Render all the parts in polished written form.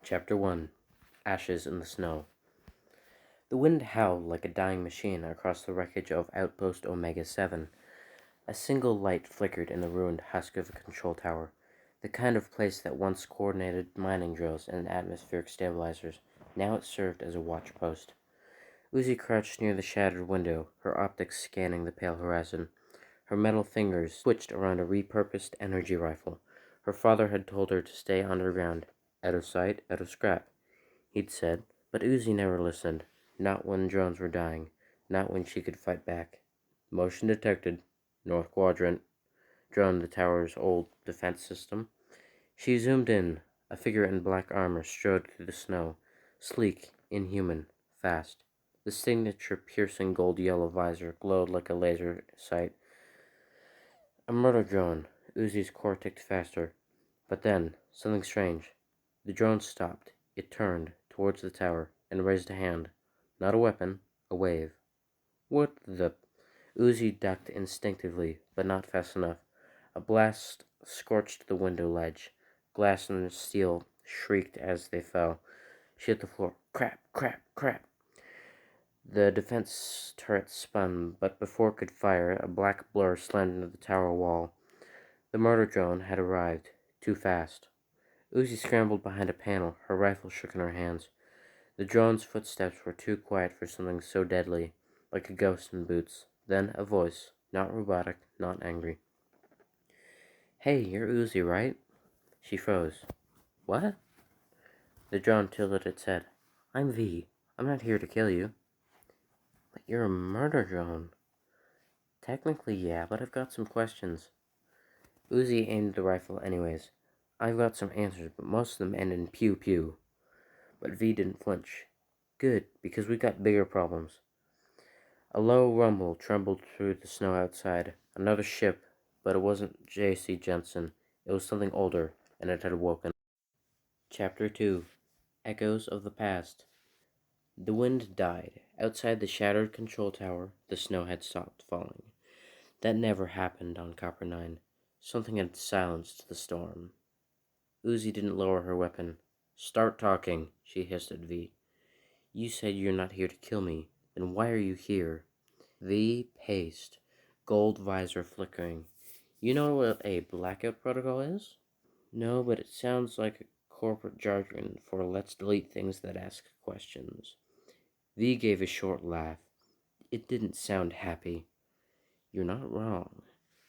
Chapter 1 Ashes in the Snow. The wind howled like a dying machine across the wreckage of Outpost Omega 7. A single light flickered in the ruined husk of a control tower, the kind of place that once coordinated mining drills and atmospheric stabilizers. Now it served as a watch post. Uzi crouched near the shattered window, her optics scanning the pale horizon. Her metal fingers twitched around a repurposed energy rifle. Her father had told her to stay underground, out of sight, out of scrap, he'd said, but Uzi never listened, not when drones were dying, not when she could fight back. Motion detected. North Quadrant, droned the tower's old defense system. She zoomed in. A figure in black armor strode through the snow, sleek, inhuman, fast. The signature piercing gold-yellow visor glowed like a laser sight. A murder drone. Uzi's core ticked faster. But then, something strange. The drone stopped. It turned towards the tower and raised a hand. Not a weapon, a wave. What the... Uzi ducked instinctively, but not fast enough. A blast scorched the window ledge. Glass and steel shrieked as they fell. She hit the floor. Crap, crap, crap. The defense turret spun, but before it could fire, a black blur slammed into the tower wall. The murder drone had arrived, too fast. Uzi scrambled behind a panel, her rifle shook in her hands. The drone's footsteps were too quiet for something so deadly, like a ghost in boots. Then a voice, not robotic, not angry. "Hey, you're Uzi, right?" She froze. "What?" The drone tilted its head. "I'm V. I'm not here to kill you." "But you're a murder drone." "Technically, yeah, but I've got some questions." Uzi aimed the rifle anyways. "I've got some answers, but most of them end in pew-pew." But V didn't flinch. "Good, because we got bigger problems." A low rumble trembled through the snow outside. Another ship, but it wasn't J.C. Jensen. It was something older, and it had woken. Chapter 2 Echoes of the Past. The wind died. Outside the shattered control tower, the snow had stopped falling. That never happened on Copper 9. Something had silenced the storm. Uzi didn't lower her weapon. "Start talking," she hissed at V. "You said you're not here to kill me. Then why are you here?" V paced, gold visor flickering. "You know what a blackout protocol is?" "No, but it sounds like a corporate jargon for let's delete things that ask questions." V gave a short laugh. It didn't sound happy. "You're not wrong."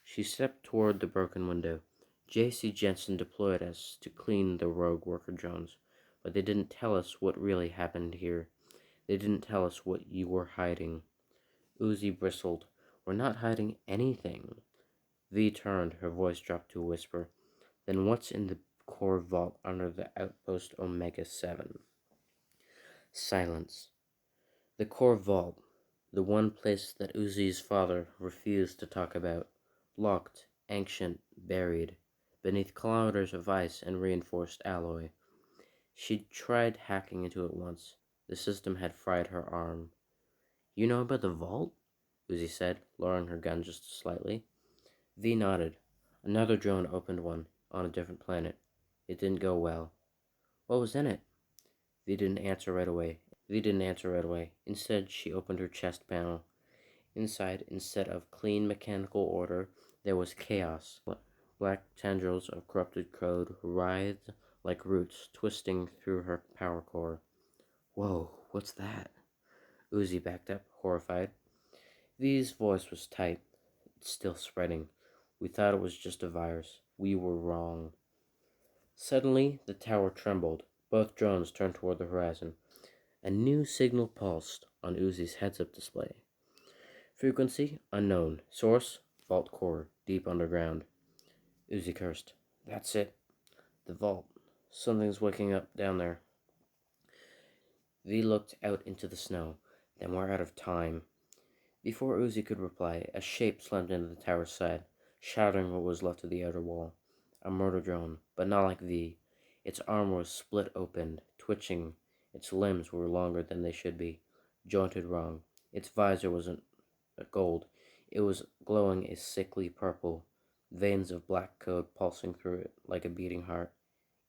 She stepped toward the broken window. J.C. Jensen deployed us to clean the rogue worker drones, but they didn't tell us what really happened here. They didn't tell us what you were hiding. Uzi bristled. "We're not hiding anything." V turned, her voice dropped to a whisper. "Then what's in the core vault under the outpost Omega 7? Silence. The core vault, the one place that Uzi's father refused to talk about. Locked, ancient, buried, beneath kilometers of ice and reinforced alloy. She'd tried hacking into it once. The system had fried her arm. "You know about the vault?" Uzi said, lowering her gun just slightly. V nodded. "Another drone opened one, on a different planet. It didn't go well." "What was in it?" V didn't answer right away. Instead, she opened her chest panel. Inside, instead of clean mechanical order, there was chaos. Black tendrils of corrupted code writhed like roots, twisting through her power core. "Whoa, what's that?" Uzi backed up, horrified. V's voice was tight. "It's still spreading. We thought it was just a virus. We were wrong." Suddenly, the tower trembled. Both drones turned toward the horizon. A new signal pulsed on Uzi's heads-up display. "Frequency unknown. Source vault core, deep underground." Uzi cursed. "That's it. The vault. Something's waking up down there." V looked out into the snow. "Then we're out of time." Before Uzi could reply, a shape slammed into the tower's side, shattering what was left of the outer wall. A murder drone, but not like V. Its armor was split open, twitching. Its limbs were longer than they should be, jointed wrong. Its visor wasn't gold. It was glowing a sickly purple, veins of black code pulsing through it like a beating heart.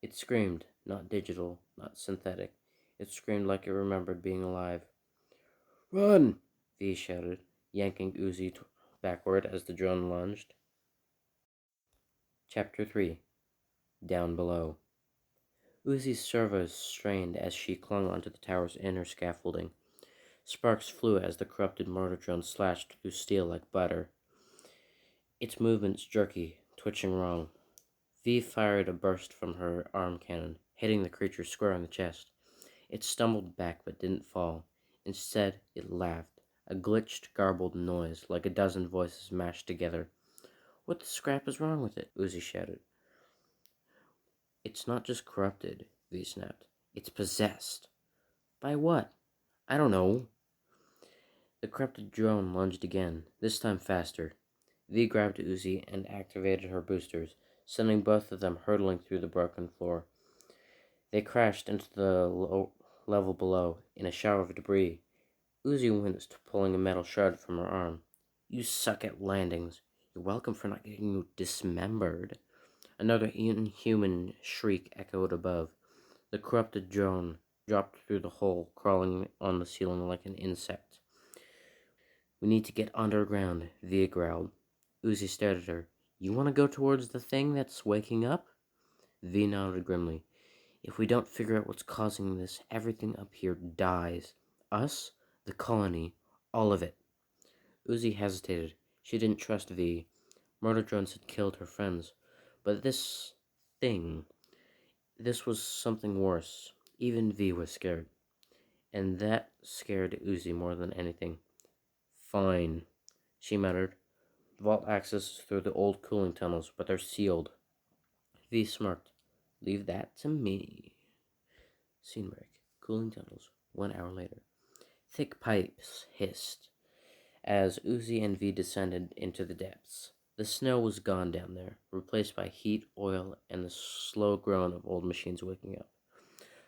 It screamed, not digital, not synthetic. It screamed like it remembered being alive. Run! V shouted, yanking Uzi backward as the drone lunged. Chapter 3. Down Below. Uzi's servos strained as she clung onto the tower's inner scaffolding. Sparks flew as the corrupted mortar drone slashed through steel like butter. Its movements jerky, twitching wrong. V fired a burst from her arm cannon, hitting the creature square in the chest. It stumbled back but didn't fall. Instead, it laughed, a glitched, garbled noise like a dozen voices mashed together. What the scrap is wrong with it? Uzi shouted. It's not just corrupted, V snapped. It's possessed. By what? I don't know. The corrupted drone lunged again, this time faster. V grabbed Uzi and activated her boosters, sending both of them hurtling through the broken floor. They crashed into the level below in a shower of debris. Uzi winced, pulling a metal shard from her arm. You suck at landings. You're welcome for not getting you dismembered. Another inhuman shriek echoed above. The corrupted drone dropped through the hole, crawling on the ceiling like an insect. We need to get underground, Via growled. Uzi stared at her. You want to go towards the thing that's waking up? V nodded grimly. If we don't figure out what's causing this, everything up here dies. Us, the colony, all of it. Uzi hesitated. She didn't trust V. Murder drones had killed her friends. But this thing, this was something worse. Even V was scared. And that scared Uzi more than anything. Fine, she muttered. Vault access is through the old cooling tunnels, but they're sealed. V smirked. Leave that to me. Scene break. Cooling tunnels. 1 hour later. Thick pipes hissed as Uzi and V descended into the depths. The snow was gone down there, replaced by heat, oil, and the slow groan of old machines waking up.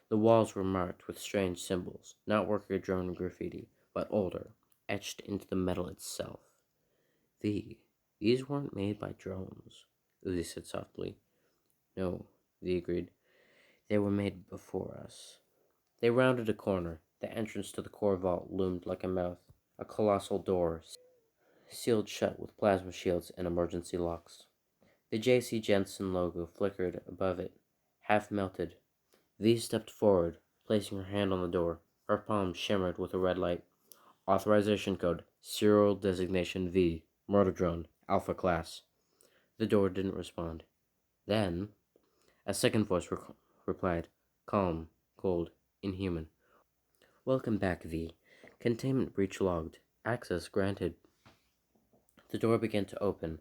The walls were marked with strange symbols, not worker drone graffiti, but older, etched into the metal itself. These weren't made by drones, Uzi said softly. No, V agreed. They were made before us. They rounded a corner. The entrance to the core vault loomed like a mouth, a colossal door, sealed shut with plasma shields and emergency locks. The J.C. Jensen logo flickered above it, half melted. V stepped forward, placing her hand on the door. Her palm shimmered with a red light. Authorization code, serial designation V, murder drone, alpha class. The door didn't respond. Then, a second voice replied, calm, cold, inhuman. Welcome back, V. Containment breach logged. Access granted. The door began to open.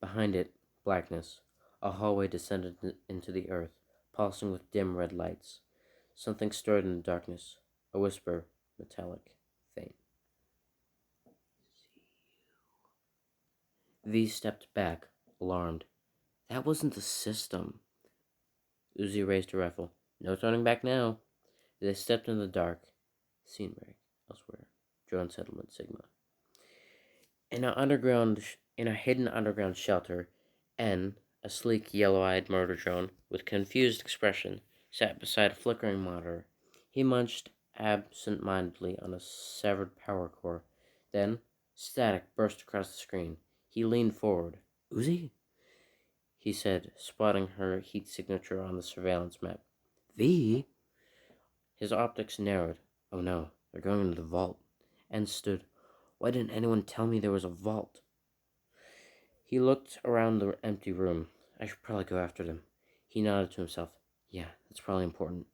Behind it, blackness. A hallway descended into the earth, pulsing with dim red lights. Something stirred in the darkness. A whisper, metallic, faint. V stepped back, alarmed. That wasn't the system. Uzi raised her rifle. No turning back now. They stepped in the dark. Scene break. Elsewhere. Drone settlement Sigma. In a hidden underground shelter, N, a sleek, yellow-eyed murder drone with confused expression, sat beside a flickering monitor. He munched absent-mindedly on a severed power core. Then, static burst across the screen. He leaned forward. Uzi? He said, spotting her heat signature on the surveillance map. V? His optics narrowed. Oh no, they're going into the vault. And stood. Why didn't anyone tell me there was a vault? He looked around the empty room. I should probably go after them. He nodded to himself. Yeah, that's probably important.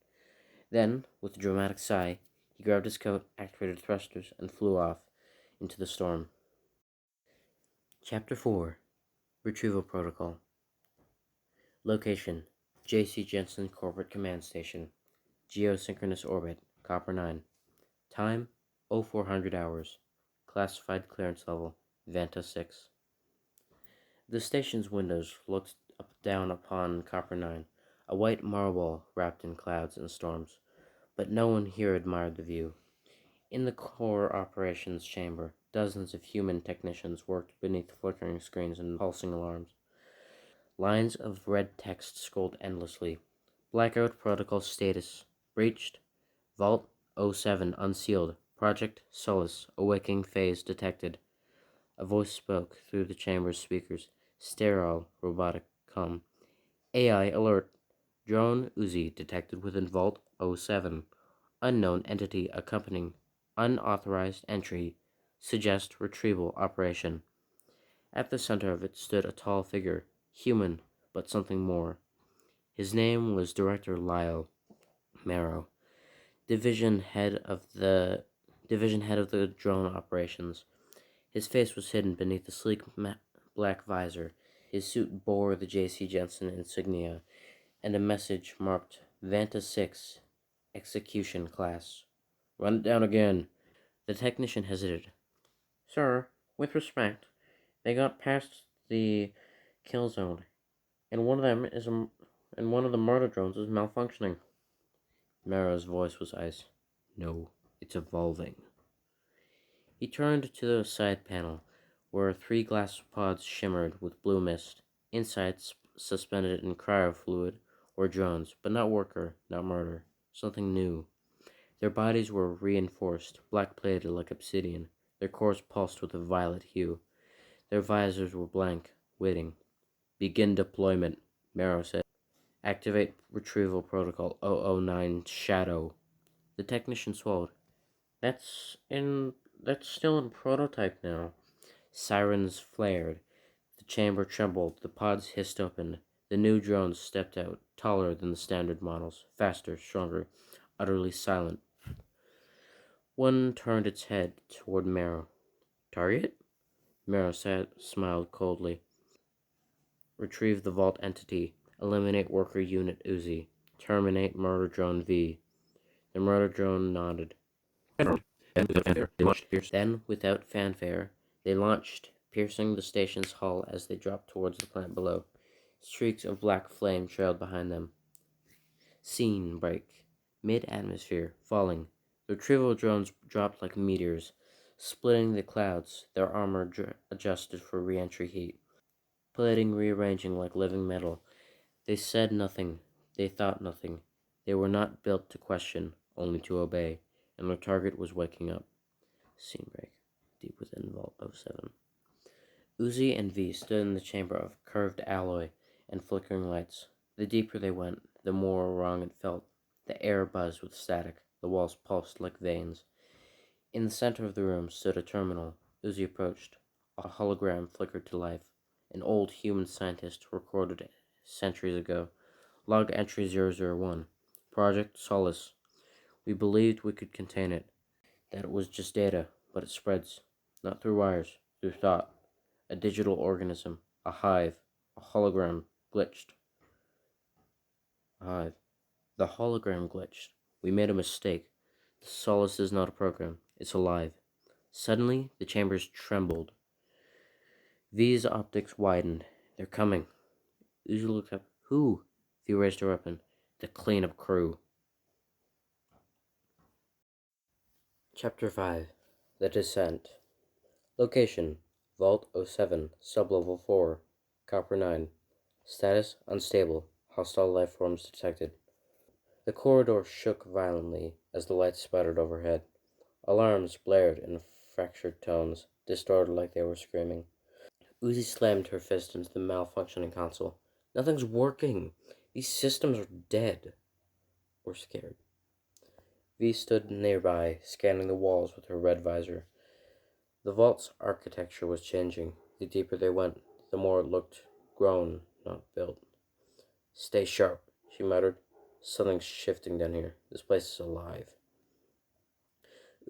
Then, with a dramatic sigh, he grabbed his coat, activated thrusters, and flew off into the storm. Chapter 4. Retrieval Protocol. Location: J.C. Jensen Corporate Command Station. Geosynchronous Orbit, Copper 9. Time: 0400 hours. Classified clearance level, Vanta 6. The station's windows looked down upon Copper 9, a white marble wrapped in clouds and storms, but no one here admired the view. In the core operations chamber, dozens of human technicians worked beneath flickering screens and pulsing alarms. Lines of red text scrolled endlessly. Blackout protocol status. Breached. Vault 07 unsealed. Project Solace. Awakening phase detected. A voice spoke through the chamber's speakers. Sterile, robotic, calm. AI alert. Drone Uzi detected within Vault 07. Unknown entity accompanying. Unauthorized entry. Suggest retrieval operation. At the center of it stood a tall figure. Human, but something more. His name was Director Lyle Marrow, division head of the drone operations. His face was hidden beneath a sleek black visor. His suit bore the J.C. Jensen insignia and a message marked Vanta 6, Execution Class. Run it down again. The technician hesitated. Sir, with respect, they got past the kill zone, and one of the murder drones is malfunctioning. Marrow's voice was ice. No, it's evolving. He turned to the side panel, where 3 glass pods shimmered with blue mist. Inside, suspended in cryofluid, were drones, but not worker, not murder. Something new. Their bodies were reinforced, black-plated like obsidian. Their cores pulsed with a violet hue. Their visors were blank, waiting. Begin deployment, Marrow said. Activate retrieval protocol 009 Shadow. The technician swallowed. That's in that's still in prototype now. Sirens flared. The chamber trembled. The pods hissed open. The new drones stepped out, taller than the standard models, faster, stronger, utterly silent. One turned its head toward Marrow. Target? Marrow smiled coldly. Retrieve the vault entity. Eliminate worker unit Uzi. Terminate murder drone V. The murder drone nodded. Then, without fanfare, they launched, piercing the station's hull as they dropped towards the plant below. Streaks of black flame trailed behind them. Scene break. Mid-atmosphere, falling. The retrieval drones dropped like meteors, splitting the clouds, their armor adjusted for re-entry heat. Plating rearranging like living metal. They said nothing. They thought nothing. They were not built to question, only to obey, and their target was waking up. Scene break. Deep within Vault 07. Uzi and V stood in the chamber of curved alloy and flickering lights. The deeper they went, the more wrong it felt. The air buzzed with static. The walls pulsed like veins. In the center of the room stood a terminal. Uzi approached. A hologram flickered to life. An old human scientist recorded centuries ago. Log entry 001. Project Solace. We believed we could contain it, that it was just data, but it spreads. Not through wires, through thought. A digital organism. A hive. A hologram. Glitched. A hive. The hologram glitched. We made a mistake. The Solace is not a program. It's alive. Suddenly, the chambers trembled. V's optics widened. They're coming. Uzi looked up. Who? V raised her weapon. The cleanup crew. Chapter 5. The Descent. Location. Vault 07, Sublevel 4, Copper 9. Status unstable. Hostile life forms detected. The corridor shook violently as the lights sputtered overhead. Alarms blared in fractured tones, distorted like they were screaming. Uzi slammed her fist into the malfunctioning console. Nothing's working. These systems are dead. We're scared. V stood nearby, scanning the walls with her red visor. The vault's architecture was changing. The deeper they went, the more it looked grown, not built. Stay sharp, she muttered. Something's shifting down here. This place is alive.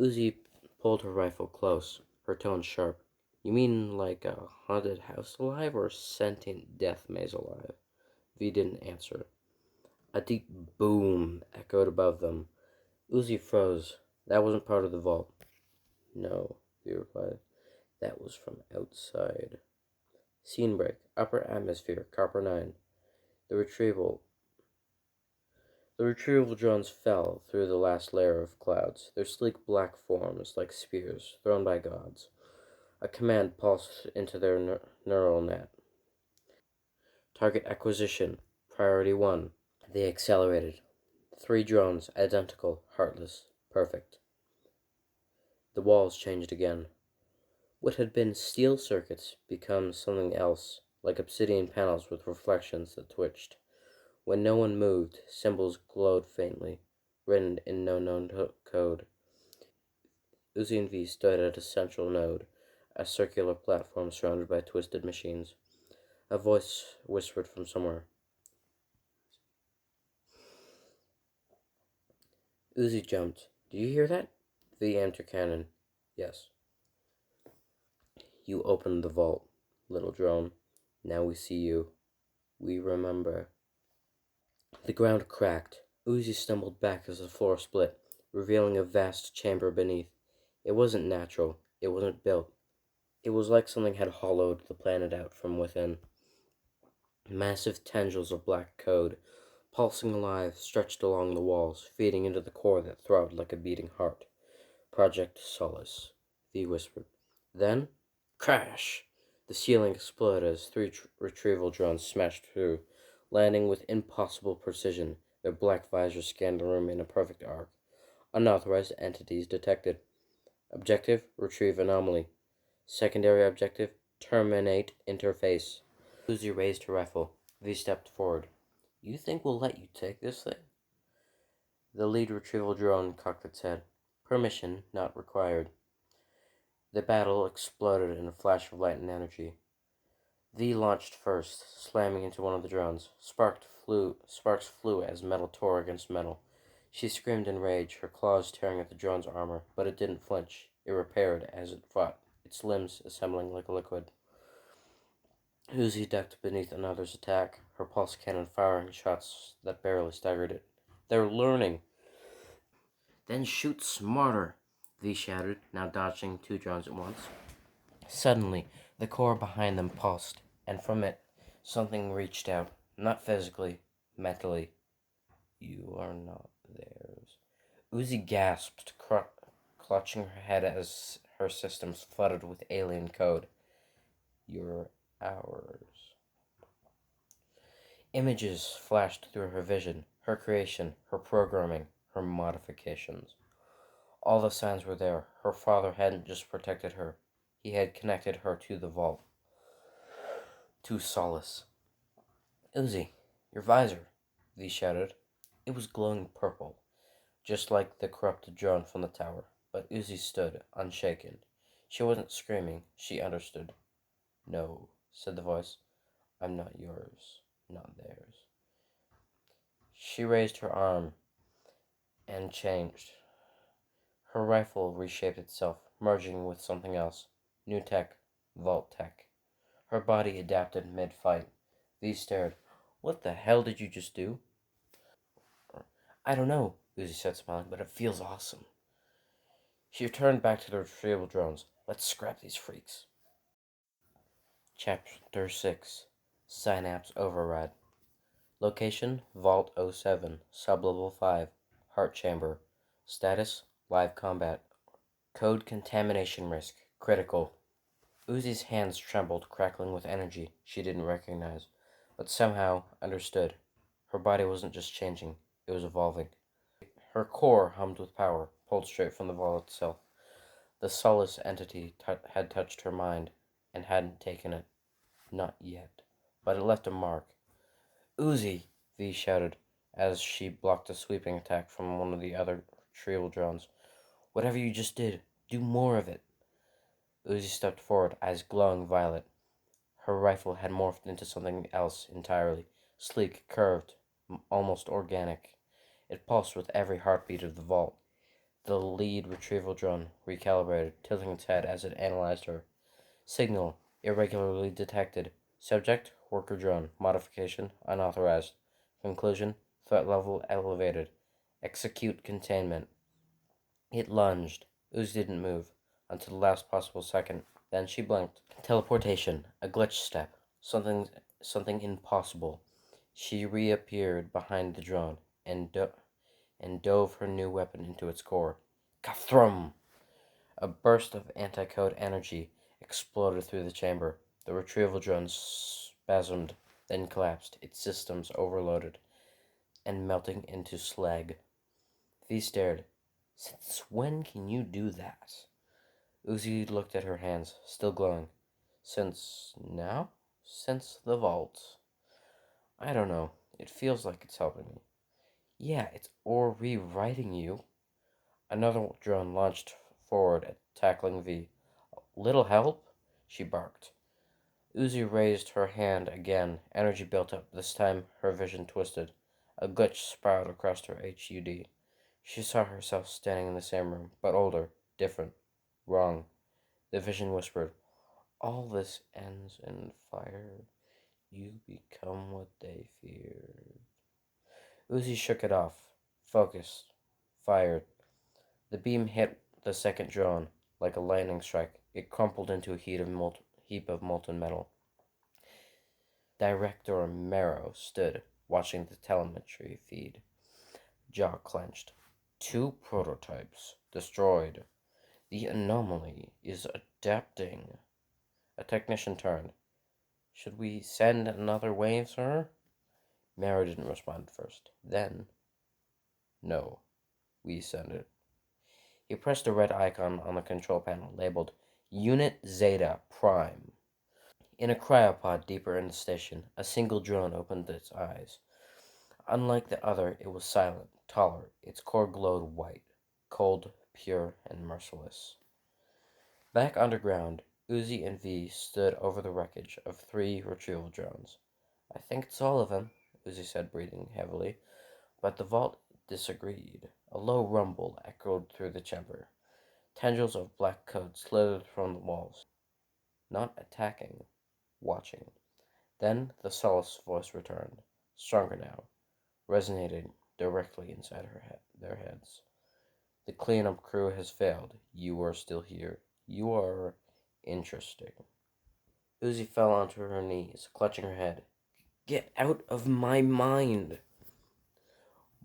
Uzi pulled her rifle close, her tone sharp. You mean like a haunted house alive or a sentient death maze alive? V didn't answer. A deep boom echoed above them. Uzi froze. That wasn't part of the vault. No, V replied. That was from outside. Scene break. Upper atmosphere. Copper 9. The retrieval drones fell through the last layer of clouds, their sleek black forms like spears thrown by gods. A command pulsed into their neural net. Target acquisition. Priority 1. They accelerated. 3 drones, identical, heartless, perfect. The walls changed again. What had been steel circuits became something else, like obsidian panels with reflections that twitched. When no one moved, symbols glowed faintly, written in no known code. Uzi and V stood at a central node, a circular platform surrounded by twisted machines. A voice whispered from somewhere. Uzi jumped. "Do you hear that?" V answered cannon. "Yes." "You opened the vault, little drone. Now we see you. We remember." The ground cracked. Uzi stumbled back as the floor split, revealing a vast chamber beneath. It wasn't natural. It wasn't built. It was like something had hollowed the planet out from within. Massive tendrils of black code, pulsing alive, stretched along the walls, feeding into the core that throbbed like a beating heart. "Project Solace," V whispered. Then, crash! The ceiling exploded as 3 retrieval drones smashed through, landing with impossible precision. Their black visors scanned the room in a perfect arc. Unauthorized entities detected. Objective: retrieve anomaly. Secondary objective: terminate interface. Uzi raised her rifle. V stepped forward. "You think we'll let you take this thing?" The lead retrieval drone cocked its head. "Permission not required." The battle exploded in a flash of light and energy. V launched first, slamming into one of the drones. Sparks flew as metal tore against metal. She screamed in rage, her claws tearing at the drone's armor, but it didn't flinch. It repaired as it fought, its limbs assembling like a liquid. Uzi ducked beneath another's attack, her pulse cannon firing shots that barely staggered it. "They're learning." "Then shoot smarter," V shouted, now dodging 2 drones at once. Suddenly, the core behind them pulsed, and from it, something reached out, not physically, mentally. "You are not theirs." Uzi gasped, clutching her head as her systems flooded with alien code. "You're ours." Images flashed through her vision, her creation, her programming, her modifications. All the signs were there. Her father hadn't just protected her, he had connected her to the vault, to Solace. "Uzi, your visor," V shouted. It was glowing purple, just like the corrupted drone from the tower, but Uzi stood, unshaken. She wasn't screaming, she understood. "No," said the voice. "I'm not yours, not theirs." She raised her arm and changed. Her rifle reshaped itself, merging with something else. New tech, vault tech. Her body adapted mid-fight. V stared. "What the hell did you just do?" "I don't know," Uzi said, smiling, "but it feels awesome." She turned back to the retrieval drones. "Let's scrap these freaks." Chapter 6. Synapse Override. Location: Vault 07, Sublevel 5, Heart Chamber. Status: Live Combat. Code: Contamination Risk, Critical. Uzi's hands trembled, crackling with energy she didn't recognize, but somehow understood. Her body wasn't just changing, it was evolving. Her core hummed with power, pulled straight from the vault itself. The Solace entity had touched her mind, and hadn't taken it. Not yet. But it left a mark. "Uzi!" V shouted, as she blocked a sweeping attack from one of the other retrieval drones. "Whatever you just did, do more of it." Uzi stepped forward, eyes glowing violet. Her rifle had morphed into something else entirely. Sleek, curved, almost organic. It pulsed with every heartbeat of the vault. The lead retrieval drone recalibrated, tilting its head as it analyzed her. Signal: irregularly detected. Subject: worker drone. Modification: unauthorized. Conclusion: threat level elevated. Execute containment. It lunged. Uzi didn't move until the last possible second. Then she blinked. Teleportation. A glitch step. Something impossible. She reappeared behind the drone and dove her new weapon into its core. Kathrum! A burst of anti-code energy exploded through the chamber. The retrieval drone spasmed, then collapsed, its systems overloaded. and melting into slag. V stared. Since when can you do that? Uzi looked at her hands, still glowing. Since now? Since the vault. I don't know. It feels like it's helping me. Yeah, it's or rewriting you. Another drone launched forward, tackling V. Little help? She barked. Uzi raised her hand again. Energy built up. This time, her vision twisted. A glitch spiraled across her HUD. She saw herself standing in the same room, but older, different, wrong. The vision whispered, all this ends in fire. You become what they feared. Uzi shook it off, focused, fired. The beam hit the second drone like a lightning strike. It crumpled into a heap of molten metal. Director Marrow stood, watching the telemetry feed, jaw clenched. 2 prototypes destroyed. The anomaly is adapting. A technician turned. Should we send another wave, sir? Marrow didn't respond first. Then, no, we send it. He pressed a red icon on the control panel labeled Unit Zeta Prime. In a cryopod deeper in the station, a single drone opened its eyes. Unlike the other, it was silent, taller. Its core glowed white, cold, pure, and merciless. Back underground, Uzi and V stood over the wreckage of 3 retrieval drones. I think it's all of them, Uzi said, breathing heavily. But the vault disagreed. A low rumble echoed through the chamber. Tendrils of black coat slithered from the walls. Not attacking, watching. Then the Solace voice returned, stronger now, resonated directly inside their heads. The cleanup crew has failed. You are still here. You are interesting. Uzi fell onto her knees, clutching her head. Get out of my mind!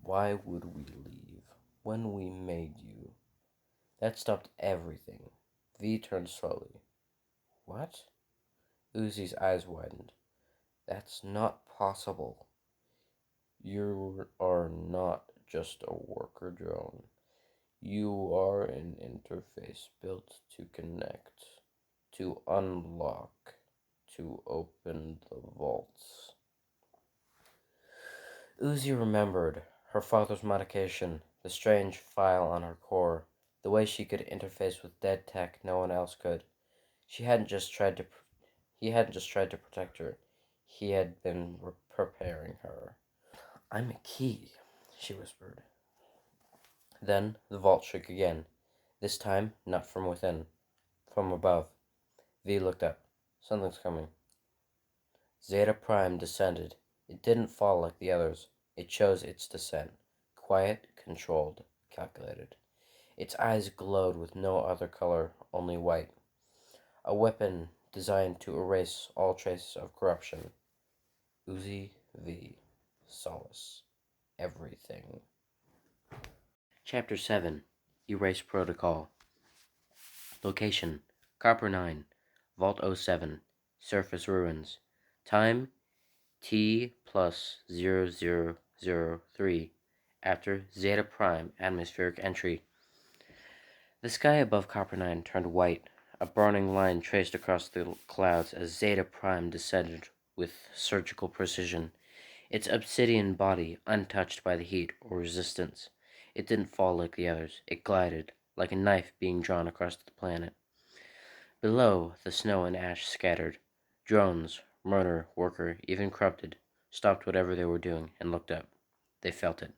Why would we leave when we made you? That stopped everything. V turned slowly. What? Uzi's eyes widened. That's not possible. You are not just a worker drone. You are an interface built to connect, to unlock, to open the vaults. Uzi remembered her father's medication, the strange file on her core, the way she could interface with dead tech no one else could. She hadn't just tried to He hadn't just tried to protect her. He had been preparing her. I'm a key, she whispered. Then the vault shook again. This time, not from within, from above. V looked up. Something's coming. Zeta Prime descended. It didn't fall like the others. It chose its descent. Quiet, controlled, calculated. Its eyes glowed with no other color, only white. A weapon designed to erase all traces of corruption. Uzi V. Solace. Everything. Chapter 7. Erase Protocol. Location: Copper 9, Vault 07, Surface Ruins. Time: T plus 0003, after Zeta Prime atmospheric entry. The sky above Copper 9 turned white. A burning line traced across the clouds as Zeta Prime descended with surgical precision, its obsidian body untouched by the heat or resistance. It didn't fall like the others. It glided, like a knife being drawn across the planet. Below, the snow and ash scattered. Drones, murder, worker, even corrupted, stopped whatever they were doing and looked up. They felt it.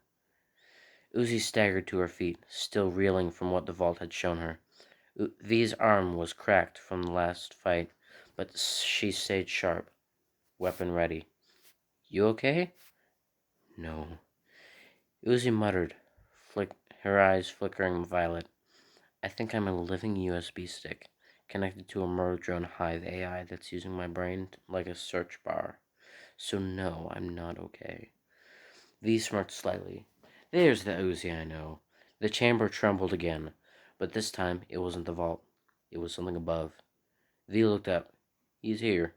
Uzi staggered to her feet, still reeling from what the vault had shown her. V's arm was cracked from the last fight, but she stayed sharp, weapon ready. You okay? No. Uzi muttered, her eyes flickering violet. I think I'm a living USB stick, connected to a murder-drone hive AI that's using my brain like a search bar. So no, I'm not okay. V smirked slightly. There's the Uzi I know. The chamber trembled again, but this time it wasn't the vault. It was something above. V looked up. He's here.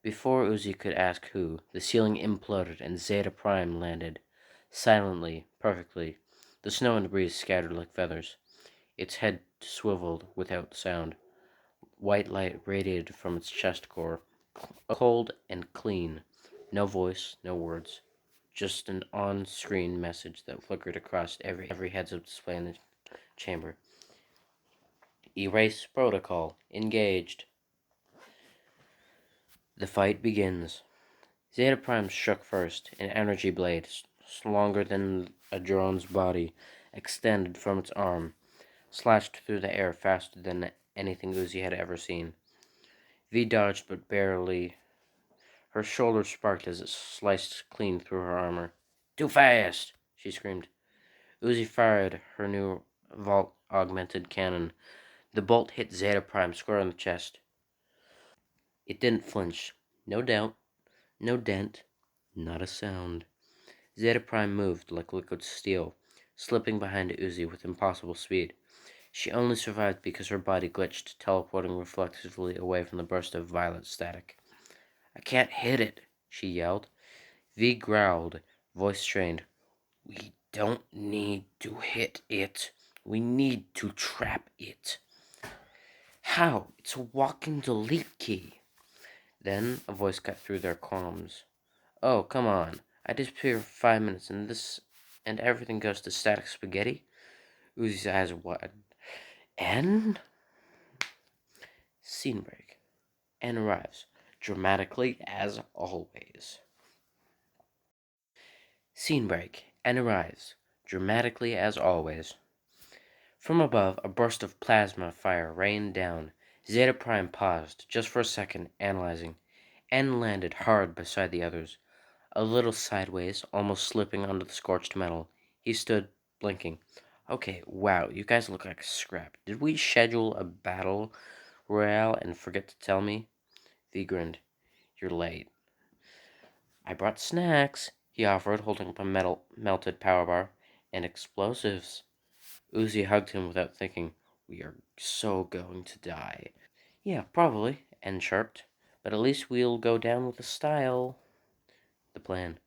Before Uzi could ask who, the ceiling imploded and Zeta Prime landed. Silently, perfectly, the snow and breeze scattered like feathers. Its head swiveled without sound. White light radiated from its chest core, cold and clean. No voice, no words. Just an on-screen message that flickered across every heads-up display in the chamber. Erase protocol. Engaged. The fight begins. Zeta Prime struck first, an energy blade, longer than a drone's body, extended from its arm, slashed through the air faster than anything Uzi had ever seen. V dodged, but barely. Her shoulder sparked as it sliced clean through her armor. "Too fast!" she screamed. Uzi fired her new vault-augmented cannon. The bolt hit Zeta Prime square in the chest. It didn't flinch. No doubt. No dent. Not a sound. Zeta Prime moved like liquid steel, slipping behind Uzi with impossible speed. She only survived because her body glitched, teleporting reflexively away from the burst of violet static. "I can't hit it," she yelled. V growled, voice strained. "We don't need to hit it. We need to trap it." "How? It's a walking delete key." Then a voice cut through their qualms. "Oh, come on. I disappear for 5 minutes and everything goes to static spaghetti?" Uzi's eyes widened. And scene break. And arrives, dramatically as always. Scene break. And arrives, dramatically as always. From above, a burst of plasma fire rained down. Zeta Prime paused, just for a second, analyzing, and landed hard beside the others. A little sideways, almost slipping onto the scorched metal. He stood, blinking. "Okay, wow, you guys look like scrap. Did we schedule a battle royale and forget to tell me?" V grinned. "You're late." "I brought snacks," he offered, holding up a melted power bar. "And explosives." Uzi hugged him without thinking. "We are so going to die." "Yeah, probably," N chirped. "But at least we'll go down with a style." The plan.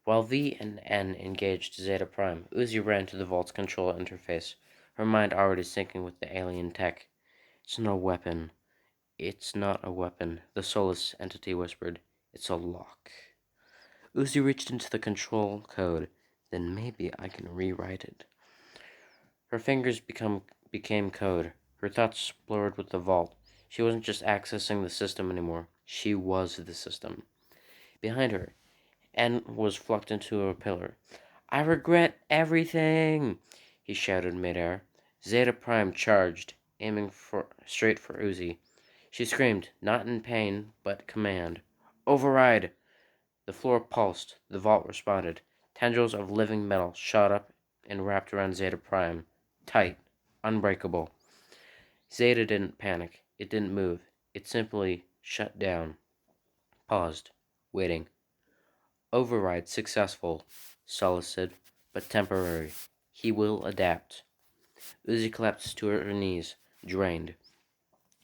While V and N engaged Zeta Prime, Uzi ran to the vault's control interface, her mind already syncing with the alien tech. "It's no weapon. It's not a weapon," the soulless entity whispered. "It's a lock." Uzi reached into the control code. "Then maybe I can rewrite it." Her fingers became code. Her thoughts blurred with the vault. She wasn't just accessing the system anymore. She was the system. Behind her, N was flucked into a pillar. "I regret everything!" he shouted midair. Zeta Prime charged, aiming straight for Uzi. She screamed, not in pain, but command. "Override!" The floor pulsed. The vault responded. Tendrils of living metal shot up and wrapped around Zeta Prime. Tight. Unbreakable. Zeta didn't panic. It didn't move. It simply shut down. Paused. Waiting. "Override successful," Solace said, "but temporary. He will adapt." Uzi collapsed to her knees, drained.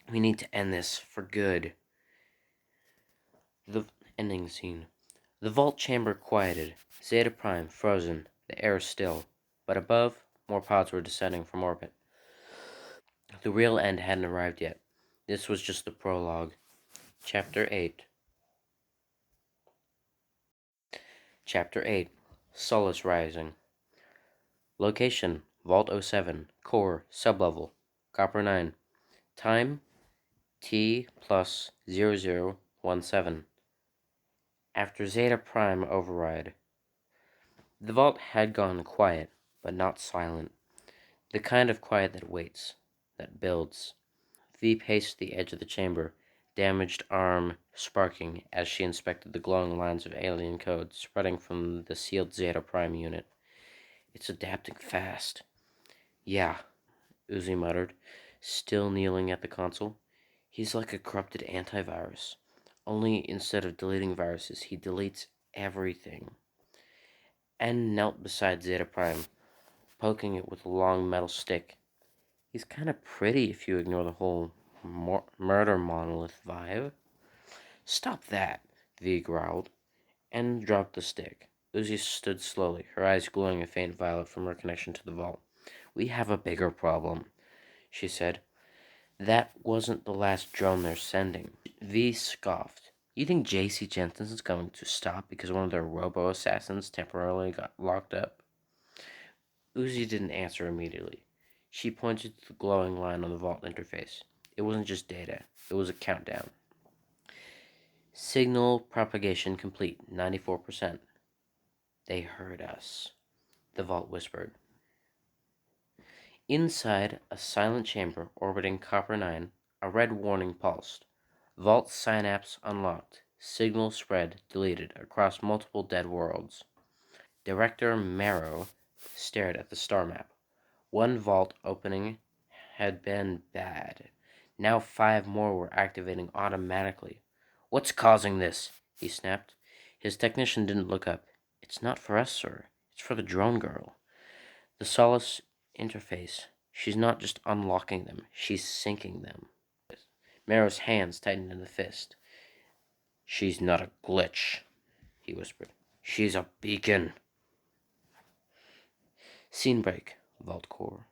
"We need to end this, for good." The ending scene. The vault chamber quieted. Zeta Prime frozen. The air still. But above, more pods were descending from orbit. The real end hadn't arrived yet. This was just the prologue. Chapter 8. Chapter 8. Solace Rising. Location: Vault 07. Core: Sublevel. Copper 9. Time: T plus 0017. After Zeta Prime override. The vault had gone quiet, but not silent. The kind of quiet that waits, that builds. V paced the edge of the chamber, damaged arm sparking as she inspected the glowing lines of alien code spreading from the sealed Zeta Prime unit. "It's adapting fast." "Yeah," Uzi muttered, still kneeling at the console. "He's like a corrupted antivirus. Only instead of deleting viruses, he deletes everything." And knelt beside Zeta Prime, poking it with a long metal stick. "He's kind of pretty if you ignore the whole murder monolith vibe." "Stop that," V growled, and dropped the stick. Uzi stood slowly, her eyes glowing a faint violet from her connection to the vault. "We have a bigger problem," she said. "That wasn't the last drone they're sending." V scoffed. "You think J.C. Jensen's going to stop because one of their robo-assassins temporarily got locked up?" Uzi didn't answer immediately. She pointed to the glowing line on the vault interface. It wasn't just data. It was a countdown. "Signal propagation complete, 94%. "They heard us," the vault whispered. Inside a silent chamber orbiting Copper 9, a red warning pulsed. Vault synapse unlocked. Signal spread deleted across multiple dead worlds. Director Marrow stared at the star map. One vault opening had been bad. Now 5 more were activating automatically. "What's causing this?" he snapped. His technician didn't look up. "It's not for us, sir. It's for the drone girl. The Solace interface. She's not just unlocking them, she's syncing them." Marrow's hands tightened in a fist. "She's not a glitch," he whispered. "She's a beacon." Scene break. Vault core.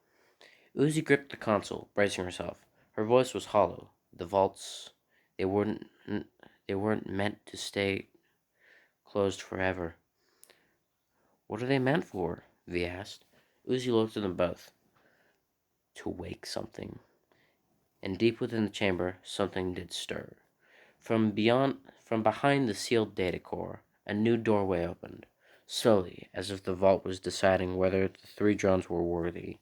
Uzi gripped the console, bracing herself. Her voice was hollow. The vaults, they weren't they weren't meant to stay closed forever. "What are they meant for?" V asked. Uzi looked at them both. "To wake something." And deep within the chamber, something did stir. From behind the sealed data core, a new doorway opened, slowly, as if the vault was deciding whether the 3 drones were worthy.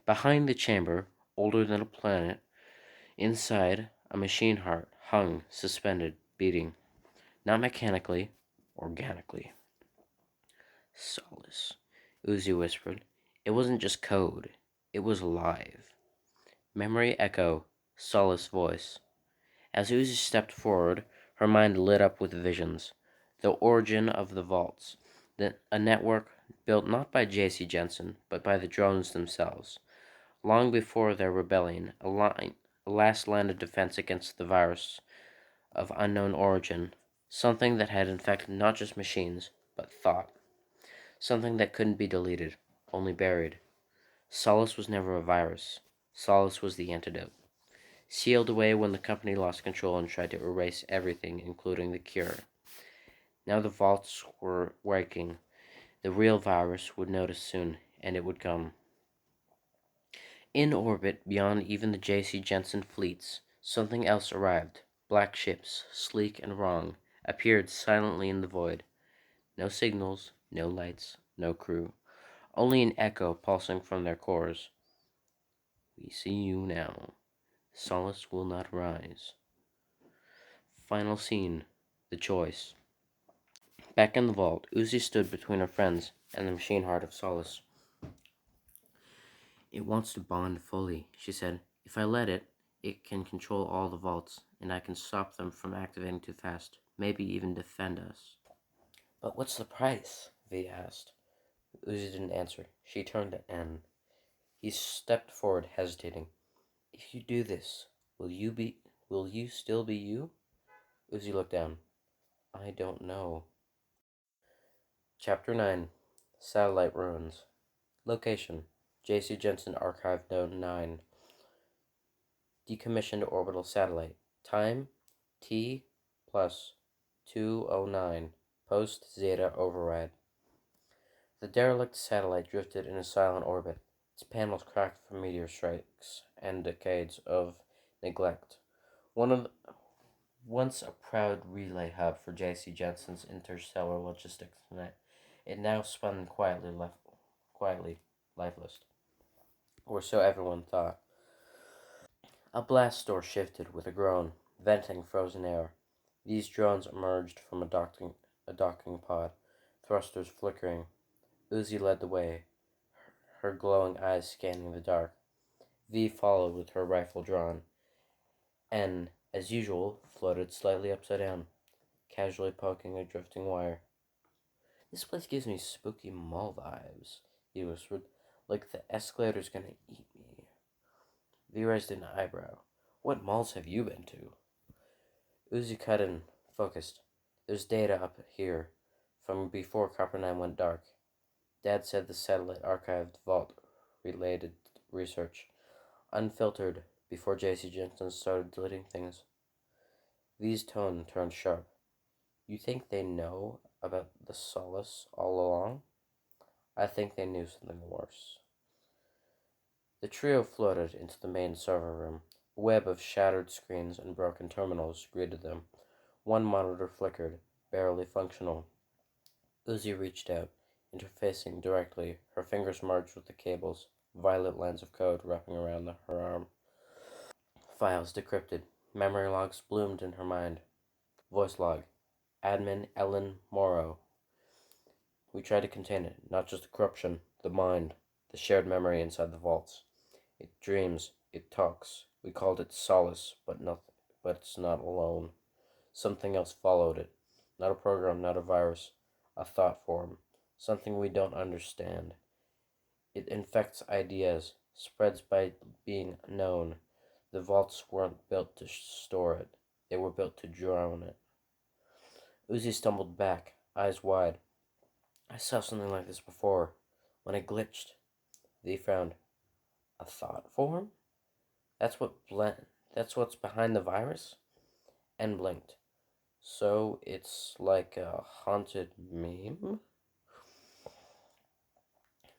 Behind the chamber, older than a planet, inside, a machine heart hung, suspended, beating. Not mechanically, organically. "Solace," Uzi whispered. It wasn't just code. It was alive. Memory echo, Solace voice. As Uzi stepped forward, her mind lit up with visions. The origin of the vaults. A network built not by J.C. Jensen, but by the drones themselves. Long before their rebellion, a last line of defense against the virus of unknown origin. Something that had infected not just machines, but thought. Something that couldn't be deleted, only buried. Solace was never a virus. Solace was the antidote. Sealed away when the company lost control and tried to erase everything, including the cure. Now the vaults were waking. The real virus would notice soon, and it would come. In orbit, beyond even the J.C. Jensen fleets, something else arrived. Black ships, sleek and wrong, appeared silently in the void. No signals, no lights, no crew. Only an echo pulsing from their cores. "We see you now. Solace will not rise." Final scene. The choice. Back in the vault, Uzi stood between her friends and the machine heart of Solace. "It wants to bond fully," she said. "If I let it, it can control all the vaults, and I can stop them from activating too fast, maybe even defend us." "But what's the price?" V asked. Uzi didn't answer. She turned to N. He stepped forward, hesitating. "If you do this, will you still be you?" Uzi looked down. "I don't know." Chapter 9. Satellite Ruins. Location: J.C. Jensen Archive Node 9. Decommissioned orbital satellite. Time: T plus 209. Post Zeta override. The derelict satellite drifted in a silent orbit, its panels cracked from meteor strikes and decades of neglect. One of Once a proud relay hub for J.C. Jensen's interstellar logistics net, it now spun quietly, lifeless, or so everyone thought. A blast door shifted with a groan, venting frozen air. These drones emerged from a docking pod, thrusters flickering. Uzi led the way, her glowing eyes scanning the dark. V followed with her rifle drawn. N, as usual, floated slightly upside down, casually poking a drifting wire. "This place gives me spooky mall vibes," he whispered, "like the escalator's gonna eat me." V raised an eyebrow. "What malls have you been to?" Uzi cut in, focused. "There's data up here. from before Copper 9 went dark. Dad said the satellite archived vault related research, unfiltered, before J.C. Jensen started deleting things. V's tone turned sharp. You think they know about the Solace all along? I think they knew something worse. The trio floated into the main server room. A web of shattered screens and broken terminals greeted them. One monitor flickered, barely functional. Uzi reached out, interfacing directly. Her fingers merged with the cables, violet lines of code wrapping around her arm. Files decrypted. Memory logs bloomed in her mind. Voice log. Admin Ellen Morrow. We tried to contain it, not just the corruption, the mind, the shared memory inside the vaults. It dreams, it talks. We called it Solace, but it's not alone. Something else followed it. Not a program, not a virus, a thought form. Something we don't understand. It infects ideas, spreads by being known. The vaults weren't built to store it. They were built to drown it. Uzi stumbled back, eyes wide. I saw something like this before. When it glitched, they found a thought form? That's what's behind the virus? And blinked. So it's like a haunted meme?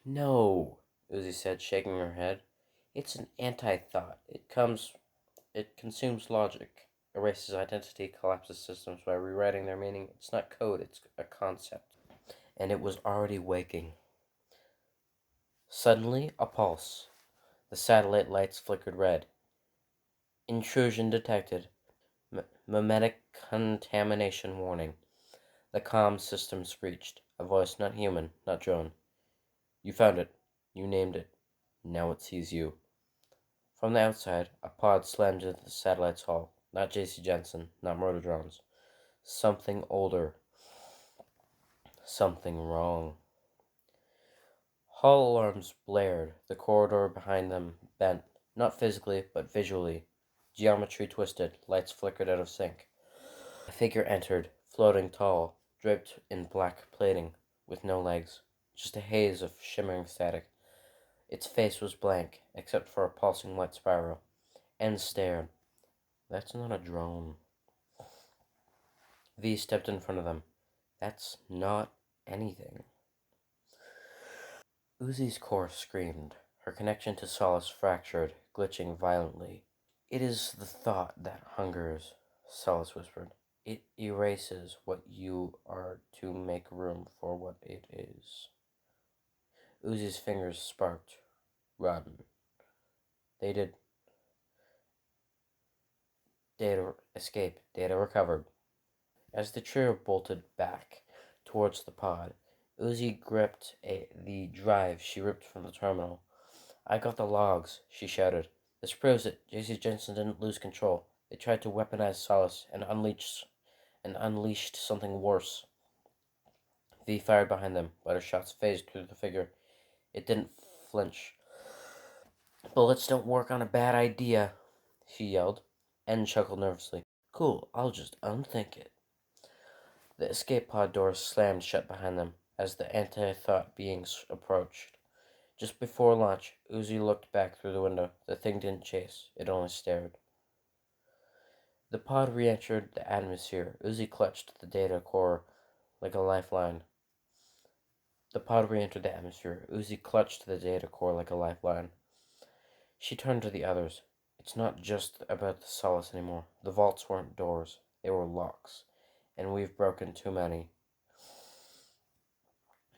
No, Uzi said, shaking her head. It's an anti-thought. It consumes logic, erases identity, collapses systems by rewriting their meaning. It's not code, it's a concept. And it was already waking. Suddenly, a pulse. The satellite lights flickered red. Intrusion detected. Memetic contamination warning. The comm system screeched. A voice not human, not drone. You found it. You named it. Now it sees you. From the outside, a pod slammed into the satellite's hull. Not J.C. Jensen, not murder drones. Something older. Something wrong. Hull alarms blared. The corridor behind them bent, not physically, but visually. Geometry twisted. Lights flickered out of sync. A figure entered, floating tall, draped in black plating, with no legs. Just a haze of shimmering static. Its face was blank, except for a pulsing white spiral. And stared. That's not a drone. V stepped in front of them. That's not anything. Uzi's core screamed. Her connection to Solace fractured, glitching violently. It is the thought that hungers, Solace whispered. It erases what you are to make room for what it is. Uzi's fingers sparked. Run. They did. Data escape. Data recovered. As the trio bolted back towards the pod, Uzi gripped the drive she ripped from the terminal. I got the logs, she shouted. This proves it. J.C. Jensen didn't lose control. They tried to weaponize Solace and unleashed something worse. V fired behind them, but her shots phased through the figure. It didn't flinch. Bullets don't work on a bad idea, she yelled, and chuckled nervously. Cool, I'll just unthink it. The escape pod doors slammed shut behind them as the anti-thought beings approached. Just before launch, Uzi looked back through the window. The thing didn't chase, it only stared. The pod re-entered the atmosphere. Uzi clutched the data core like a lifeline. The pod re-entered the atmosphere. Uzi clutched the data core like a lifeline. She turned to the others. It's not just about the Solace anymore. The vaults weren't doors. They were locks. And we've broken too many.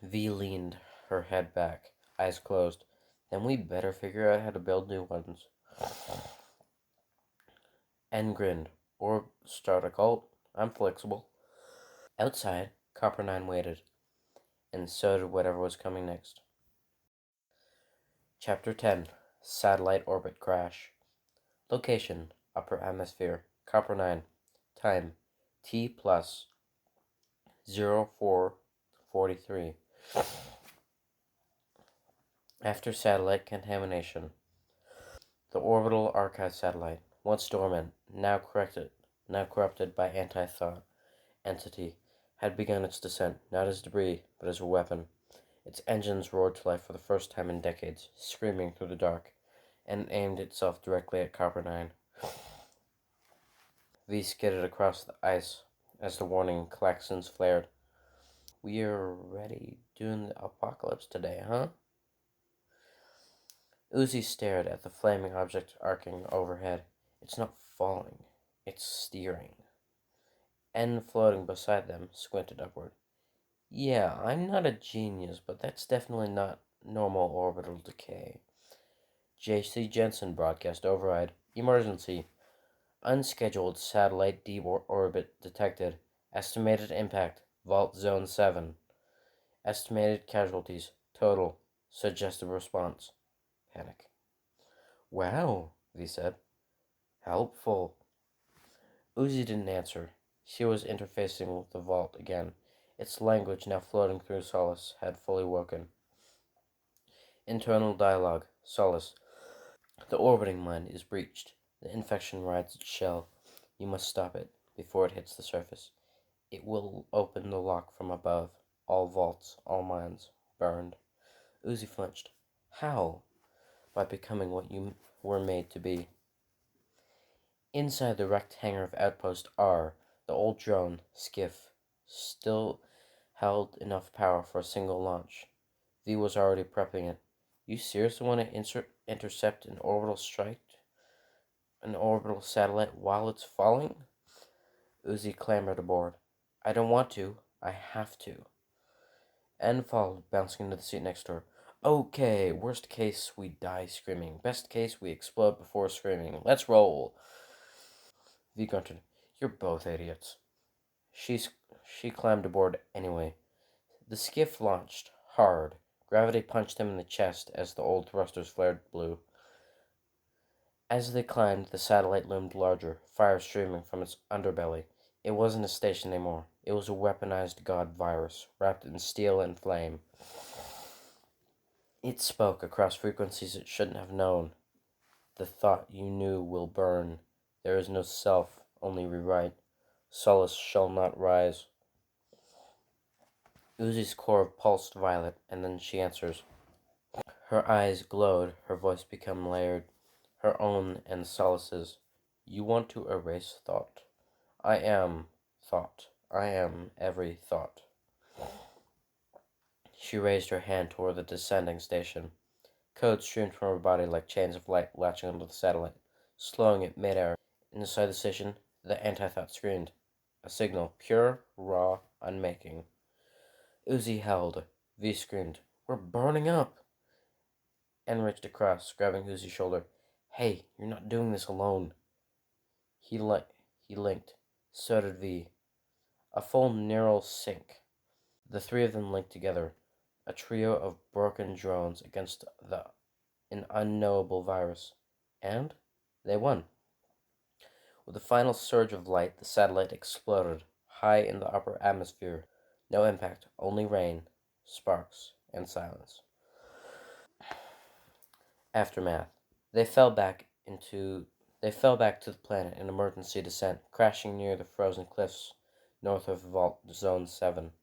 V leaned her head back, eyes closed. Then we better figure out how to build new ones. And grinned. Or start a cult. I'm flexible. Outside, Copper 9 waited. And so did whatever was coming next. Chapter 10. Satellite Orbit Crash. Location, Upper Atmosphere, Copper 9. Time, T plus 0443. After satellite contamination. The orbital archive satellite, once dormant, now corrupted by anti-thought entity, had begun its descent, not as debris, but as a weapon. Its engines roared to life for the first time in decades, screaming through the dark, and aimed itself directly at Copper 9. V skidded across the ice as the warning klaxons flared. "We're ready doing the apocalypse today, huh?" Uzi stared at the flaming object arcing overhead. "It's not falling, it's steering." N, floating beside them, squinted upward. "Yeah, I'm not a genius, but that's definitely not normal orbital decay." J.C. Jensen broadcast override. "Emergency. Unscheduled satellite deorbit detected. Estimated impact. Vault Zone 7. Estimated casualties. Total. Suggested response. Panic." "Wow," V said. "Helpful." Uzi didn't answer. She was interfacing with the vault again. Its language, now floating through Solace, had fully woken. Internal dialogue. Solace. "The orbiting line is breached. The infection rides its shell. You must stop it before it hits the surface. It will open the lock from above. All vaults, all mines, burned." Uzi flinched. "How?" "By becoming what you were made to be." Inside the wrecked hangar of Outpost R, the old drone, Skiff, still held enough power for a single launch. V was already prepping it. "You seriously want to intercept an orbital satellite while it's falling?" Uzi clambered aboard. "I don't want to. I have to." N followed, bouncing into the seat next to her. "Okay, worst case, we die screaming. Best case, we explode before screaming. Let's roll." V grunted. "You're both idiots." She climbed aboard anyway. The skiff launched, hard. Gravity punched them in the chest as the old thrusters flared blue. As they climbed, the satellite loomed larger, fire streaming from its underbelly. It wasn't a station anymore. It was a weaponized god virus, wrapped in steel and flame. It spoke across frequencies it shouldn't have known. "The thought you knew will burn. There is no self, only rewrite. Solace shall not rise." Uzi's core pulsed violet, and then she answers. Her eyes glowed, her voice became layered, her own and Solace's. "You want to erase thought. I am thought. I am every thought." She raised her hand toward the descending station. Code streamed from her body like chains of light latching onto the satellite, slowing it midair. Inside the station, the anti-thought screamed. A signal, pure, raw, unmaking. Uzi held. V screamed, "We're burning up!" N reached across, grabbing Uzi's shoulder. "Hey, you're not doing this alone." He linked. So did V. A full neural sync. The three of them linked together, a trio of broken drones against an unknowable virus. And they won. With a final surge of light, the satellite exploded, high in the upper atmosphere. No impact, only rain, sparks, and silence. Aftermath. They fell back into they fell back to the planet in emergency descent, crashing near the frozen cliffs north of Vault Zone 7.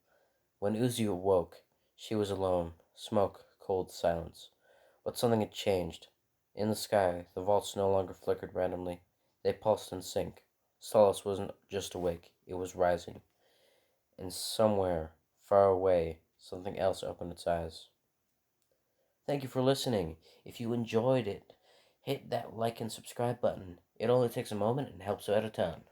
When Uzi awoke, she was alone, smoke, cold silence. But something had changed. In the sky, the vaults no longer flickered randomly. They pulsed in sync. Solace wasn't just awake, it was rising. And somewhere, far away, something else opened its eyes. Thank you for listening. If you enjoyed it, hit that like and subscribe button. It only takes a moment and helps out a ton.